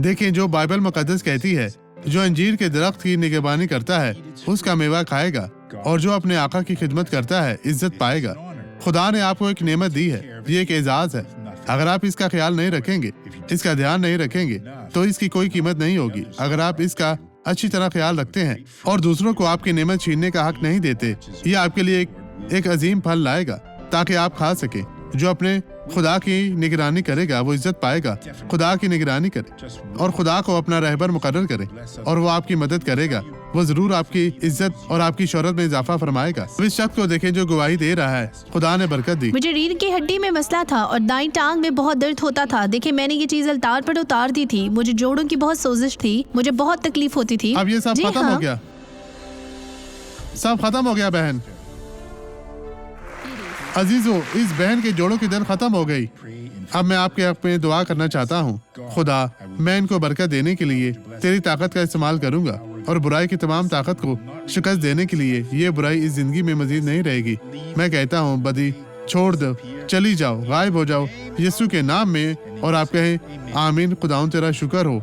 देखें, जो बाइबल मुकद्दस कहती है, जो अंजीर के दरख्त की निगहबानी करता है उसका मेवा खाएगा, और जो अपने आका की खिदमत करता है इज्जत पाएगा। खुदा ने आपको एक नेमत दी है, ये एक एजाज है। अगर आप इसका ख्याल नहीं रखेंगे, इसका ध्यान नहीं रखेंगे, तो इसकी कोई कीमत नहीं होगी। अगर आप इसका अच्छी तरह ख्याल रखते हैं और दूसरों को आपकी नेमत छीनने का हक नहीं देते, ये आपके लिए एक अजीम फल लाएगा ताकि आप खा सके। जो अपने खुदा की निगरानी करेगा वो इज्जत पाएगा। खुदा की निगरानी करे और खुदा को अपना रहबर मुकर्रर करे और वो आपकी मदद करेगा। वो जरूर आपकी इज्जत और आपकी शोहरत में इजाफा फरमाएगा। इस शख्स को देखें जो गवाही दे रहा है, खुदा ने बरकत दी। मुझे रीढ़ की हड्डी में मसला था और दाईं टांग में बहुत दर्द होता था। देखिए, मैंने ये चीज अलतार पर उतार दी थी। मुझे जोड़ों की बहुत सोजिश थी, मुझे बहुत तकलीफ होती थी। अब ये सब खत्म हो गया, सब खत्म हो गया बहन। अजीजों, इस बहन के जोड़ों की दर्द खत्म हो गई। अब मैं आपके हक में दुआ करना चाहता हूँ। खुदा, मैं इनको बरकत देने के लिए तेरी ताकत का इस्तेमाल करूंगा और बुराई की तमाम ताकत को शिकस्त देने के लिए ये बुराई इस जिंदगी में मजीद नहीं रहेगी। मैं कहता हूँ, बदी छोड़ दो, चली जाओ, गायब हो जाओ यीशु के नाम में। और आप कहें आमीन। खुदाउन तेरा शुक्र हो।